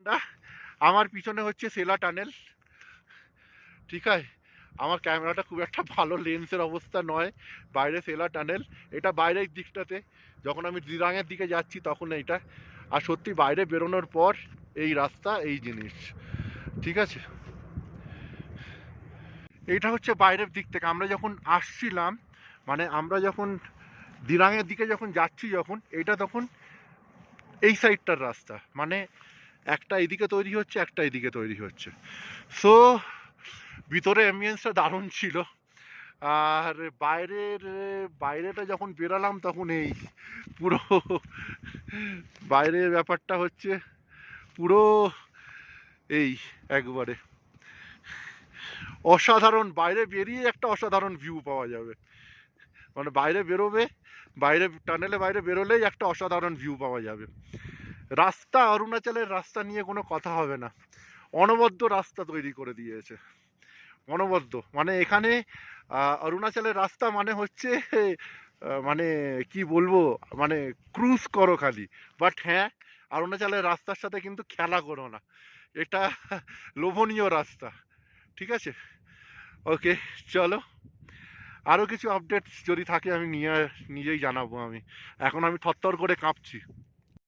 ঠান্ডা। আমার পিছনে হচ্ছে সেলা টানেল, ঠিক আছে। আমার ক্যামেরাটা খুব একটা ভালো লেন্সের অবস্থা নয়, বাইরে সেলা টানেল, এটা বাইরের দিকটাতে। যখন আমি দিরাঙের দিকে যাচ্ছি তখন এইটা, আর সত্যি বাইরে বেরোনোর পর এই রাস্তা এই জিনিস, ঠিক আছে। এইটা হচ্ছে বাইরের দিক থেকে আমরা যখন আসছিলাম, মানে আমরা যখন দিরাঙের দিকে যখন যাচ্ছি, যখন এটা তখন এই সাইডটার রাস্তা, মানে একটা এদিকে তৈরি হচ্ছে, একটা এদিকে তৈরি হচ্ছে। সো ভিতরে অ্যাম্বিয়েন্সটা দারুণ ছিল। আর বাইরেটা যখন বেরালাম তখন এই পুরো বাইরের ব্যাপারটা হচ্ছে পুরো এই একবারে অসাধারণ। বাইরে বেরিয়ে একটা অসাধারণ ভিউ পাওয়া যাবে, মানে বাইরে বেরোবে, বাইরে টানেলে বাইরে বেরোলেই একটা অসাধারণ ভিউ পাওয়া যাবে। রাস্তা, অরুণাচলের রাস্তা নিয়ে কোনো কথা হবে না, অনবদ্য রাস্তা তৈরি করে দিয়েছে, অনবদ্য। মানে এখানে অরুণাচলের রাস্তা মানে হচ্ছে মানে কি বলবো, মানে ক্রুজ করো খালি। বাট হ্যাঁ, অরুণাচলের রাস্তার সাথে কিন্তু খেলা করো না, এটা লোভনীয় রাস্তা, ঠিক আছে। ওকে, চলো, আরও কিছু আপডেটস যদি থাকে আমি নিজেই জানাবো। এখন আমি থরথর করে কাঁপছি।